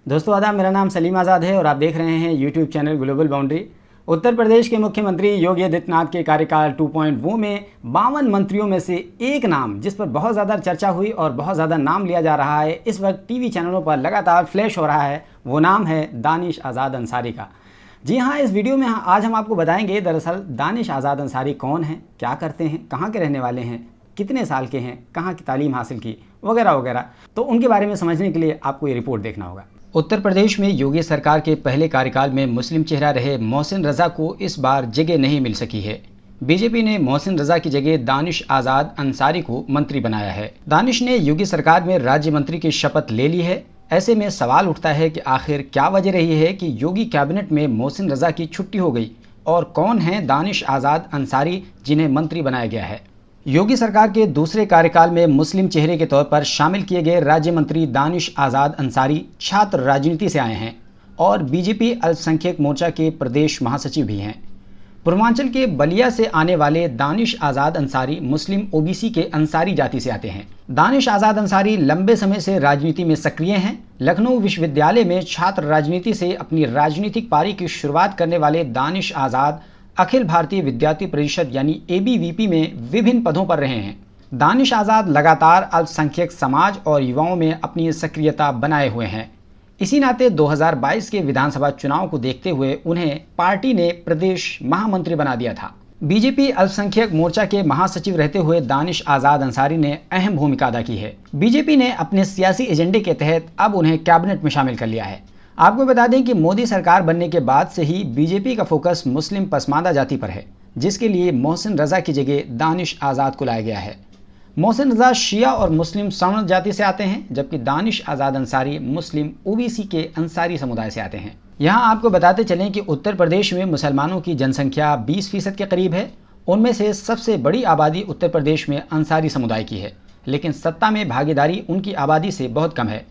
दोस्तों आदाब, मेरा नाम सलीम आज़ाद है और आप देख रहे हैं YouTube channel global boundary. Uttar Pradesh के मुख्यमंत्री योगी आदित्यनाथ के कार्यकाल 2.0 में 52 मंत्रियों में से एक नाम जिस पर बहुत ज़्यादा चर्चा हुई और बहुत ज़्यादा नाम लिया जा रहा है, इस वक्त टीवी चैनलों पर लगातार फ्लैश हो रहा है, वो नाम है दानिश आज़ाद अंसारी का। जी हाँ, इस वीडियो में आज हम आपको बताएंगे दरअसल दानिश आज़ाद अंसारी कौन है, क्या करते हैं, कहाँ के रहने वाले हैं, कितने साल के हैं, कहाँ की तालीम हासिल की, वगैरह वगैरह। तो उनके बारे में समझने के लिए आपको ये रिपोर्ट देखना होगा। उत्तर प्रदेश में योगी सरकार के पहले कार्यकाल में मुस्लिम चेहरा रहे मोहसिन रजा को इस बार जगह नहीं मिल सकी है। बीजेपी ने मोहसिन रजा की जगह दानिश आज़ाद अंसारी को मंत्री बनाया है। दानिश ने योगी सरकार में राज्य मंत्री की शपथ ले ली है। ऐसे में सवाल उठता है कि आखिर क्या वजह रही है कि योगी कैबिनेट में मोहसिन रजा की छुट्टी हो गई और कौन है दानिश आज़ाद अंसारी जिन्हें मंत्री बनाया गया है। योगी सरकार के दूसरे कार्यकाल में मुस्लिम चेहरे के तौर पर शामिल किए गए राज्य मंत्री दानिश आज़ाद अंसारी छात्र राजनीति से आए हैं और बीजेपी अल्पसंख्यक मोर्चा के प्रदेश महासचिव भी हैं। पूर्वांचल के बलिया से आने वाले दानिश आज़ाद अंसारी मुस्लिम ओबीसी के अंसारी जाति से आते हैं। दानिश आज़ाद अंसारी लंबे समय से राजनीति में सक्रिय हैं। लखनऊ विश्वविद्यालय में छात्र राजनीति से अपनी राजनीतिक पारी की शुरुआत करने वाले दानिश आज़ाद अखिल भारतीय विद्यार्थी परिषद यानी ABVP में विभिन्न पदों पर रहे हैं। दानिश आज़ाद लगातार अल्पसंख्यक समाज और युवाओं में अपनी सक्रियता बनाए हुए हैं। इसी नाते 2022 के विधानसभा चुनाव को देखते हुए उन्हें पार्टी ने प्रदेश महामंत्री बना दिया था। बीजेपी अल्पसंख्यक मोर्चा के महासचिव रहते हुए दानिश आज़ाद अंसारी ने अहम भूमिका अदा की है। बीजेपी ने अपने सियासी एजेंडे के तहत अब उन्हें कैबिनेट में शामिल कर लिया है। आपको बता दें कि मोदी सरकार बनने के बाद से ही बीजेपी का फोकस मुस्लिम पसमानदा जाति पर है, जिसके लिए मोहसिन रजा की जगह दानिश आज़ाद को लाया गया है। मोहसिन रजा शिया और मुस्लिम सवर्ण जाति से आते हैं, जबकि दानिश आज़ाद अंसारी मुस्लिम OBC के अंसारी समुदाय से आते हैं। यहाँ आपको बताते चलें कि उत्तर प्रदेश में मुसलमानों की जनसंख्या 20% के करीब है। उनमें से सबसे बड़ी आबादी उत्तर प्रदेश में अंसारी समुदाय की है, लेकिन सत्ता में भागीदारी उनकी आबादी से बहुत कम है।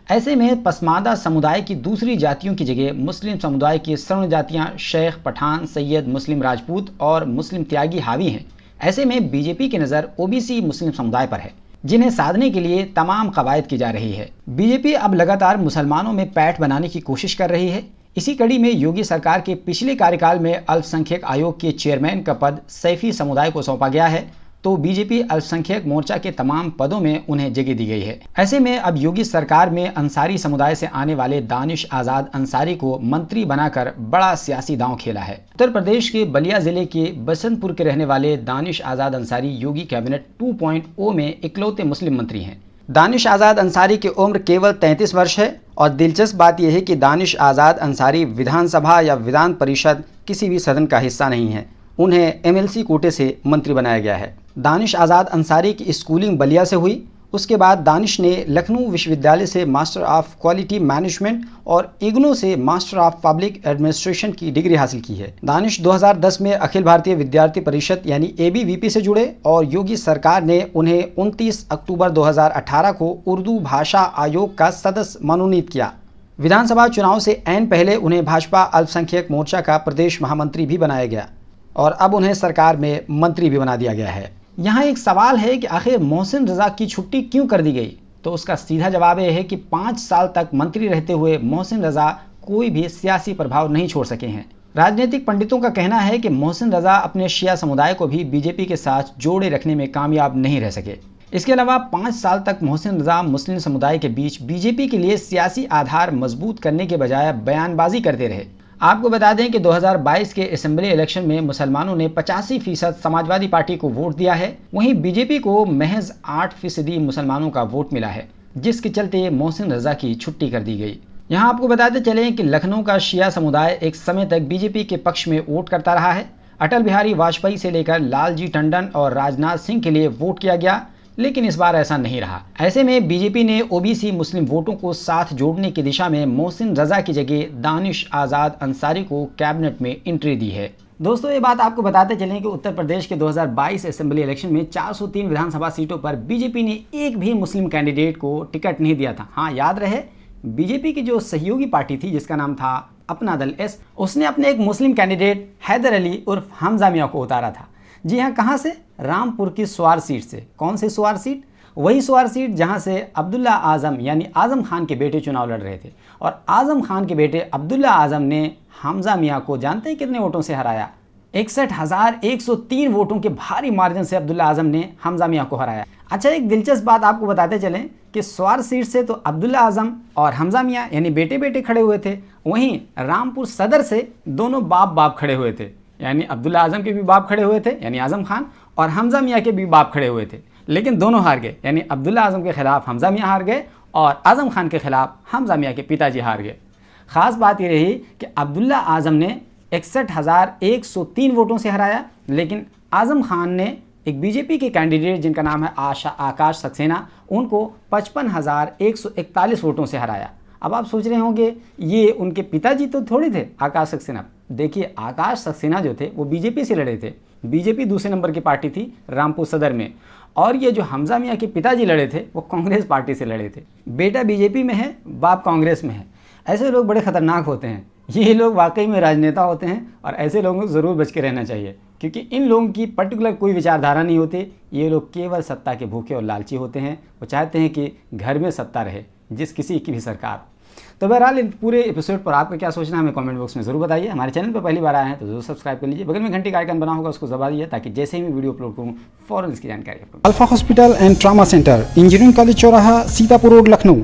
ऐसे में पसमानदा समुदाय की दूसरी जातियों की जगह मुस्लिम समुदाय की सवर्ण जातियां शेख, पठान, सैयद, मुस्लिम राजपूत और मुस्लिम त्यागी हावी हैं। ऐसे में बीजेपी की नज़र OBC मुस्लिम समुदाय पर है, जिन्हें साधने के लिए तमाम कवायद की जा रही है। बीजेपी अब लगातार मुसलमानों में पैठ बनाने की कोशिश कर रही है। इसी कड़ी में योगी सरकार के पिछले कार्यकाल में अल्पसंख्यक आयोग के चेयरमैन का पद सैफी समुदाय को सौंपा गया है, तो बीजेपी अल्पसंख्यक मोर्चा के तमाम पदों में उन्हें जगह दी गई है। ऐसे में अब योगी सरकार में अंसारी समुदाय से आने वाले दानिश आज़ाद अंसारी को मंत्री बनाकर बड़ा सियासी दांव खेला है। उत्तर प्रदेश के बलिया जिले के बसंतपुर के रहने वाले दानिश आज़ाद अंसारी योगी कैबिनेट 2.0 में इकलौते मुस्लिम मंत्री हैं। दानिश आज़ाद अंसारी की उम्र केवल 33 वर्ष है और दिलचस्प बात यह है कि दानिश आज़ाद अंसारी विधानसभा या विधान परिषद किसी भी सदन का हिस्सा नहीं है। उन्हें MLC कोटे से मंत्री बनाया गया है। दानिश आज़ाद अंसारी की स्कूलिंग बलिया से हुई। उसके बाद दानिश ने लखनऊ विश्वविद्यालय से मास्टर ऑफ क्वालिटी मैनेजमेंट और IGNOU से मास्टर ऑफ पब्लिक एडमिनिस्ट्रेशन की डिग्री हासिल की है। दानिश 2010 में अखिल भारतीय विद्यार्थी परिषद यानी ABVP से जुड़े और योगी सरकार ने उन्हें 29 अक्टूबर 2018 को उर्दू भाषा आयोग का सदस्य मनोनीत किया। विधानसभा चुनाव से ऐन पहले उन्हें भाजपा अल्पसंख्यक मोर्चा का प्रदेश महामंत्री भी बनाया गया और अब उन्हें सरकार में मंत्री भी बना दिया गया है। यहाँ एक सवाल है कि आखिर मोहसिन रजा की छुट्टी क्यों कर दी गई? तो उसका सीधा जवाब यह है कि 5 साल तक मंत्री रहते हुए मोहसिन रजा कोई भी सियासी प्रभाव नहीं छोड़ सके हैं। राजनीतिक पंडितों का कहना है कि मोहसिन रजा अपने शिया समुदाय को भी बीजेपी के साथ जोड़े रखने में कामयाब नहीं रह सके। इसके अलावा 5 साल तक मोहसिन रजा मुस्लिम समुदाय के बीच बीजेपी के लिए सियासी आधार मजबूत करने के बजाय बयानबाजी करते रहे। आपको बता दें कि 2022 के असेंबली इलेक्शन में मुसलमानों ने 85% समाजवादी पार्टी को वोट दिया है, वहीं बीजेपी को महज 8% मुसलमानों का वोट मिला है, जिसके चलते मोहसिन रजा की छुट्टी कर दी गई। यहाँ आपको बताते चलें कि लखनऊ का शिया समुदाय एक समय तक बीजेपी के पक्ष में वोट करता रहा है। अटल बिहारी वाजपेयी से लेकर लालजी टंडन और राजनाथ सिंह के लिए वोट किया गया, लेकिन इस बार ऐसा नहीं रहा। ऐसे में बीजेपी ने OBC मुस्लिम वोटों को साथ जोड़ने की दिशा में मोहसिन रजा की जगह दानिश आज़ाद अंसारी को कैबिनेट में एंट्री दी है। दोस्तों, ये बात आपको बताते चलें कि उत्तर प्रदेश के 2022 असेंबली इलेक्शन में 403 विधानसभा सीटों पर बीजेपी ने एक भी मुस्लिम कैंडिडेट को टिकट नहीं दिया था। हाँ, याद रहे, बीजेपी की जो सहयोगी पार्टी थी जिसका नाम था अपना दल S, उसने अपने एक मुस्लिम कैंडिडेट हैदर अली उर्फ हमजा मियां को उतारा था। जी हाँ, कहाँ से? रामपुर की स्वार सीट से। कौन सी स्वार सीट? वही स्वार सीट जहां से अब्दुल्ला आजम यानी आजम खान के बेटे चुनाव लड़ रहे थे। और आजम खान के बेटे अब्दुल्ला आजम ने हमजा मियां को जानते हैं कितने वोटों से हराया? 61,103 वोटों के भारी मार्जिन से अब्दुल्ला आजम ने हमजा मियां को हराया। अच्छा, एक दिलचस्प बात आपको बताते चलें कि स्वार सीट से तो अब्दुल्ला आजम और हमजा मियां यानी बेटे बेटे खड़े हुए थे, वहीं रामपुर सदर से दोनों बाप बाप खड़े हुए थे, यानी अब्दुल्ला आजम के भी बाप खड़े हुए थे यानी आजम खान, और हमजा मियां के भी बाप खड़े हुए थे, लेकिन दोनों हार गए। यानी अब्दुल्ला आजम के खिलाफ हमजा मियां हार गए और आजम खान के खिलाफ हमजा मियां के पिताजी हार गए। ख़ास बात ये रही कि अब्दुल्ला आजम ने 61,103 वोटों से हराया, लेकिन आजम खान ने एक बीजेपी के कैंडिडेट जिनका नाम है आकाश सक्सेना, उनको 55,141 वोटों से हराया। अब आप सोच रहे होंगे ये उनके पिताजी तो थोड़े थे आकाश सक्सेना। देखिए, आकाश सक्सेना जो थे वो बीजेपी से लड़े थे, बीजेपी दूसरे नंबर की पार्टी थी रामपुर सदर में, और ये जो हमजा मियां के पिताजी लड़े थे वो कांग्रेस पार्टी से लड़े थे। बेटा बीजेपी में है, बाप कांग्रेस में है। ऐसे लोग बड़े खतरनाक होते हैं, ये लोग वाकई में राजनेता होते हैं और ऐसे लोगों को ज़रूर बच के रहना चाहिए, क्योंकि इन लोगों की पर्टिकुलर कोई विचारधारा नहीं होती। ये लोग केवल सत्ता के भूखे और लालची होते हैं। वो चाहते हैं कि घर में सत्ता रहे, जिस किसी की भी सरकार। तो बहरहाल इन पूरे एपिसोड पर आपका क्या सोचना है हमें कमेंट बॉक्स में ज़रूर बताइए। हमारे चैनल पर पहली बार आए हैं तो जरूर सब्सक्राइब कर लीजिए, बगल में घंटी का आइकन बना होगा उसको दबा दीजिए, ताकि जैसे ही मैं वीडियो अपलोड करूँ फ़ौरन इसकी जानकारी आपको। Alpha hospital and trauma centre, engineering college चौराहा, सीतापुर रोड, लखनऊ।